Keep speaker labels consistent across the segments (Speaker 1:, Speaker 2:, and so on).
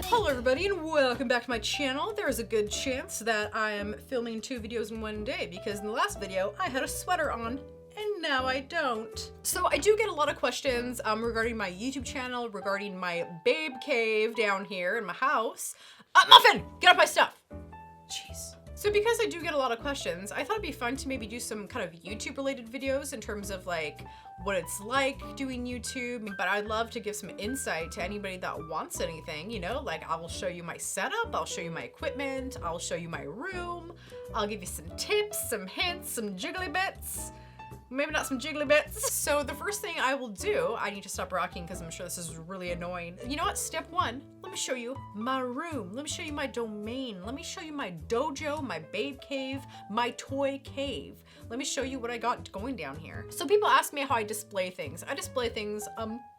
Speaker 1: Hello everybody and welcome back to my channel. There's a good chance that I am filming 2 videos in one day because in the last video I had a sweater on and now I don't. So I do get a lot of questions regarding my YouTube channel, regarding my babe cave down here in my house. Muffin, get off my stuff. Jeez. So because I do get a lot of questions, I thought it'd be fun to maybe do some kind of YouTube related videos in terms of like what it's like doing YouTube, but I'd love to give some insight to anybody that wants anything, you know, like I will show you my setup, I'll show you my equipment, I'll show you my room, I'll give you some tips, some hints, some jiggly bits. Maybe not some jiggly bits. So the first thing I will do, I need to stop rocking because I'm sure this is really annoying. You know what? Step 1, let me show you my room. Let me show you my domain. Let me show you my dojo, my babe cave, my toy cave. Let me show you what I got going down here. So people ask me how I display things. I display things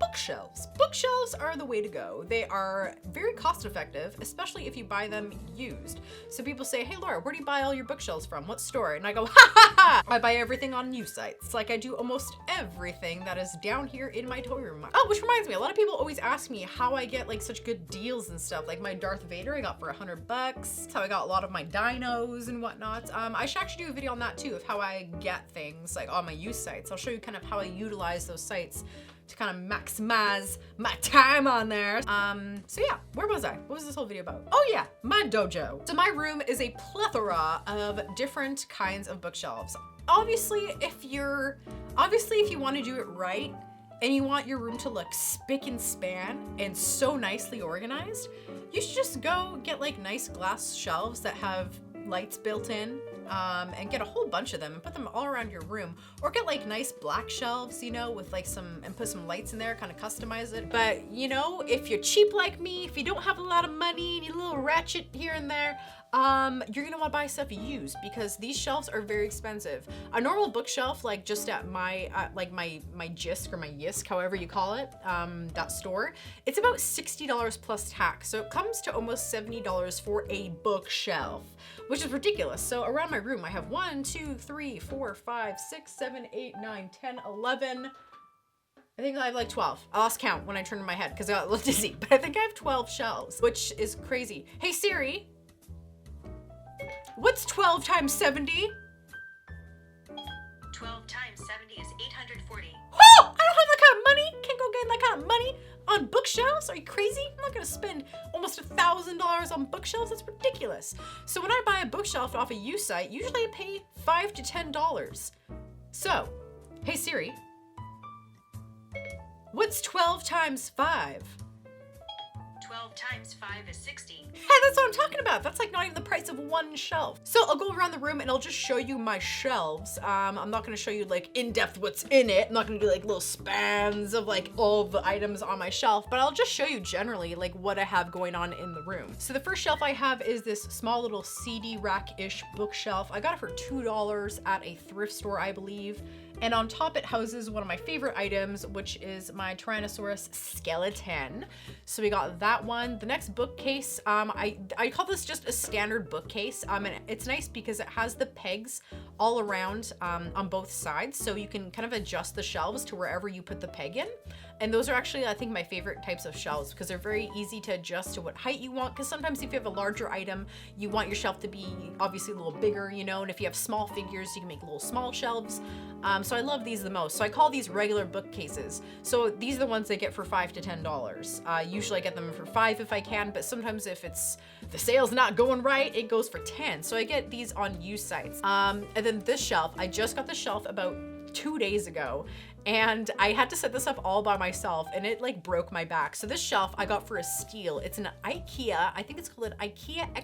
Speaker 1: bookshelves. Bookshelves are the way to go. They are very cost effective, especially if you buy them used. So people say, hey Laura, where do you buy all your bookshelves from? What store? And I go, ha ha ha! I buy everything on new sites. Like I do almost everything that is down here in my toy room. Oh, which reminds me, a lot of people always ask me how I get like such good deals and stuff. Like my Darth Vader I got for $100. That's how I got a lot of my dinos and whatnot. I should actually do a video on that too, of how I get things like on my used sites. I'll show you kind of how I utilize those sites to kind of maximize my time on there. So yeah, where was I? What was this whole video about? Oh yeah, my dojo. So my room is a plethora of different kinds of bookshelves. Obviously, if you want to do it right and you want your room to look spick and span and so nicely organized, you should just go get like nice glass shelves that have lights built in. And get a whole bunch of them and put them all around your room, or get like nice black shelves, you know, with like and put some lights in there, kind of customize it. But you know, if you're cheap like me, if you don't have a lot of money and you need a little ratchet here and there, you're gonna want to buy stuff used because these shelves are very expensive. A normal bookshelf, like just at my like my Jisk or my Yisk, however you call it, that store, it's about $60 plus tax. So it comes to almost $70 for a bookshelf, which is ridiculous. So around my room, I have 1, 2, 3, 4, 5, 6, 7, 8, 9, 10, 11. I think I have like 12. I lost count when I turned my head because I got a little dizzy, but I think I have 12 shelves, which is crazy. Hey Siri, what's 12 times 70?
Speaker 2: 12 times 70 is 840.
Speaker 1: Oh, I don't have that kind of money. Can't go get that kind of money on bookshelves. Are you crazy? I'm not gonna spend almost $1,000 on bookshelves. That's ridiculous. So when I buy a bookshelf off a used site, usually I pay $5 to $10. So, hey Siri, what's 12 times 5?
Speaker 2: 12 times 5 is 60.
Speaker 1: Hey, that's what I'm talking about. That's like not even the price of one shelf. So I'll go around the room and I'll just show you my shelves. I'm not gonna show you like in depth what's in it. I'm not gonna do like little spans of like all the items on my shelf, but I'll just show you generally like what I have going on in the room. So the first shelf I have is this small little CD rack-ish bookshelf. I got it for $2 at a thrift store, I believe. And on top it houses one of my favorite items, which is my Tyrannosaurus skeleton. So we got that one. The next bookcase, I call this just a standard bookcase. And it's nice because it has the pegs all around on both sides. So you can kind of adjust the shelves to wherever you put the peg in. And those are actually, I think, my favorite types of shelves because they're very easy to adjust to what height you want. Because sometimes if you have a larger item, you want your shelf to be obviously a little bigger, you know, and if you have small figures, you can make little small shelves. So I love these the most. So I call these regular bookcases. So these are the ones I get for $5 to $10. Usually I get them for $5 if I can, but sometimes if the sale's not going right, it goes for $10. So I get these on used sites. And then this shelf, I just got the shelf about 2 days ago. And I had to set this up all by myself and it like broke my back. So this shelf I got for a steal. It's an IKEA, I think it's called an IKEA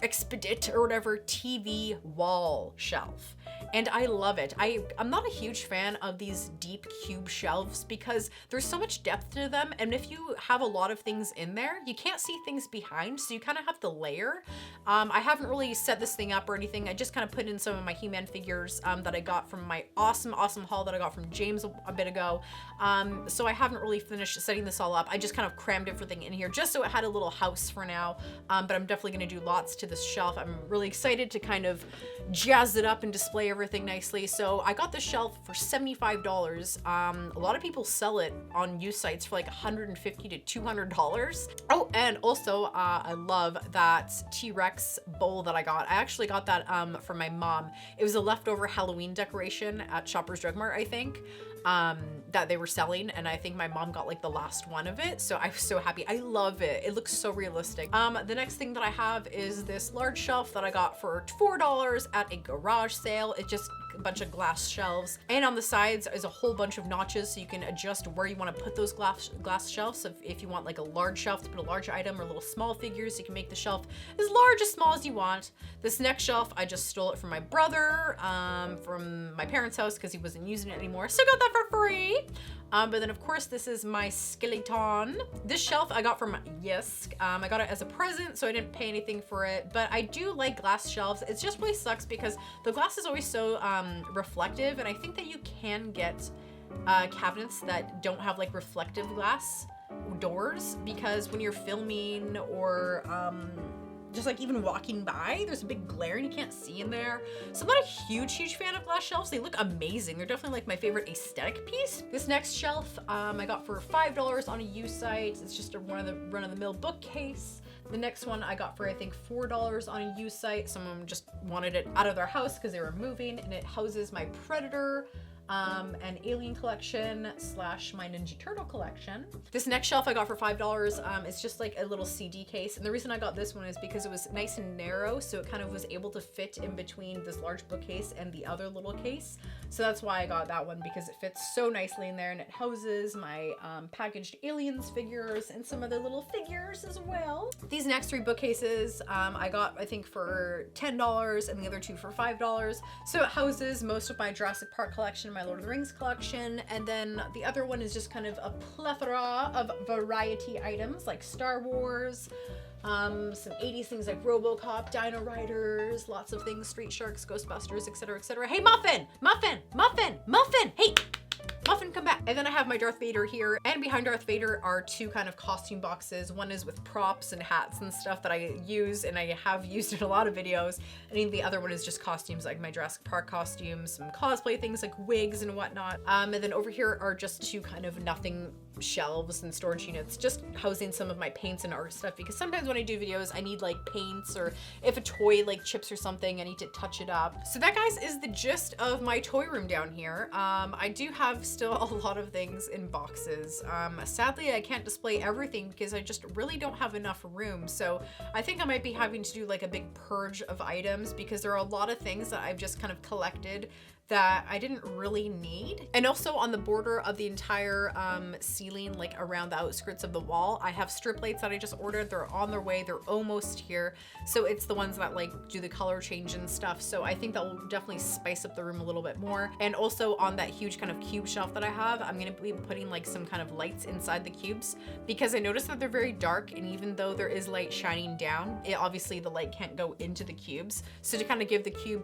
Speaker 1: Expedit or whatever TV wall shelf. And I love it. I'm not a huge fan of these deep cube shelves because there's so much depth to them. And if you have a lot of things in there, you can't see things behind. So you kind of have to layer. I haven't really set this thing up or anything. I just kind of put in some of my He-Man figures that I got from my awesome haul that I got from James a bit ago. So I haven't really finished setting this all up. I just kind of crammed everything in here just so it had a little house for now. But I'm definitely going to do lots to this shelf. I'm really excited to kind of jazz it up and display everything nicely. So I got this shelf for $75. A lot of people sell it on used sites for like $150 to $200. Oh, and also I love that T-Rex bowl that I got. I actually got that from my mom. It was a leftover Halloween decoration at Shoppers Drug Mart, I think, that they were selling, and I think my mom got like the last one of it, so I was so happy. I love it. It looks so realistic. The next thing that I have is this large shelf that I got for $4 at a garage sale. It's just a bunch of glass shelves, and on the sides is a whole bunch of notches so you can adjust where you want to put those glass shelves. So if you want like a large shelf to put a large item, or little small figures, you can make the shelf as large or small as you want. This next shelf, I just stole it from my brother from my parents' house because he wasn't using it anymore, so I got that for free. But then of course this is my skeleton. This shelf I got from Yisk. I got it as a present, so I didn't pay anything for it, but I do like glass shelves. It just really sucks because the glass is always so reflective, and I think that you can get cabinets that don't have like reflective glass doors, because when you're filming or just like even walking by, there's a big glare and you can't see in there. So I'm not a huge fan of glass shelves. They look amazing. They're definitely like my favorite aesthetic piece. This next shelf I got for $5 on a used site. It's just a run-of-the-mill bookcase. The next one I got for I think $4 on a used site. Someone just wanted it out of their house because they were moving, and it houses my Predator an Alien collection / my Ninja Turtle collection. This next shelf I got for $5. It's just like a little CD case, and the reason I got this one is because it was nice and narrow, so it kind of was able to fit in between this large bookcase and the other little case. So that's why I got that one, because it fits so nicely in there, and it houses my packaged Aliens figures and some other little figures as well. These next 3 bookcases I got I think for $10, and the other 2 for $5. So it houses most of my Jurassic Park collection, my Lord of the Rings collection, and then the other one is just kind of a plethora of variety items like Star Wars, some 80s things like RoboCop, Dino Riders, lots of things, Street Sharks, Ghostbusters, etc., etc. Hey, Muffin! Muffin! Muffin! Muffin! Hey! Muffin, come back. And then I have my Darth Vader here, and behind Darth Vader are 2 kind of costume boxes. One is with props and hats and stuff that I use, and I have used in a lot of videos. And the other one is just costumes, like my Jurassic Park costumes, some cosplay things like wigs and whatnot. And then over here are just 2 kind of nothing shelves and storage units, just housing some of my paints and art stuff, because sometimes when I do videos I need like paints, or if a toy like chips or something I need to touch it up. So that, guys, is the gist of my toy room down here. I do have still a lot of things in boxes. Sadly I can't display everything because I just really don't have enough room, so I think I might be having to do like a big purge of items, because there are a lot of things that I've just kind of collected that I didn't really need. And also on the border of the entire ceiling, like around the outskirts of the wall, I have strip lights that I just ordered. They're on their way, they're almost here. So it's the ones that like do the color change and stuff. So I think that will definitely spice up the room a little bit more. And also on that huge kind of cube shelf that I have, I'm gonna be putting like some kind of lights inside the cubes, because I noticed that they're very dark, and even though there is light shining down, obviously the light can't go into the cubes. So to kind of give the cube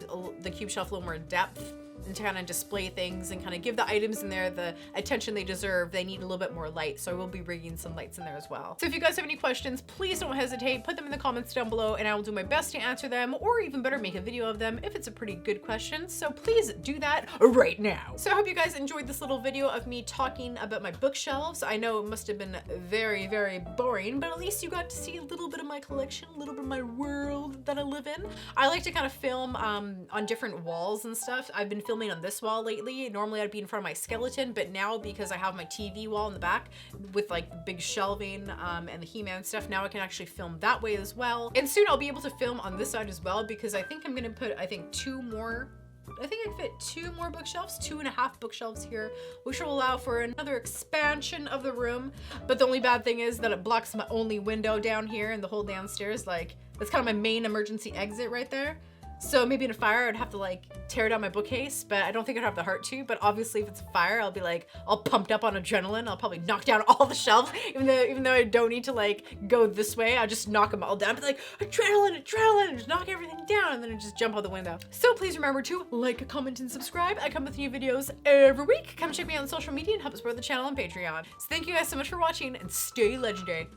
Speaker 1: shelf a little more depth, and to kind of display things and kind of give the items in there the attention they deserve, they need a little bit more light. So I will be bringing some lights in there as well. So if you guys have any questions, please don't hesitate, put them in the comments down below, and I will do my best to answer them, or even better, make a video of them if it's a pretty good question. So please do that right now. So I hope you guys enjoyed this little video of me talking about my bookshelves. I know it must have been very, very boring, but at least you got to see a little bit of my collection, a little bit of my world that I live in. I like to kind of film on different walls and stuff. I've been filming on this wall lately. Normally I'd be in front of my skeleton, but now because I have my TV wall in the back with like the big shelving and the He-Man stuff, now I can actually film that way as well. And soon I'll be able to film on this side as well, because I think I'm gonna put, I think, 2 more, I think I fit 2 more bookshelves, 2.5 bookshelves here, which will allow for another expansion of the room. But the only bad thing is that it blocks my only window down here and the whole downstairs. Like, that's kind of my main emergency exit right there. So maybe in a fire, I'd have to like tear down my bookcase, but I don't think I'd have the heart to. But obviously if it's a fire, I'll be like all pumped up on adrenaline. I'll probably knock down all the shelves, even though I don't need to like go this way. I'll just knock them all down. Be like, adrenaline, adrenaline, just knock everything down, and then I just jump out the window. So please remember to like, comment, and subscribe. I come with new videos every week. Come check me out on social media and help support the channel on Patreon. So thank you guys so much for watching, and stay legendary.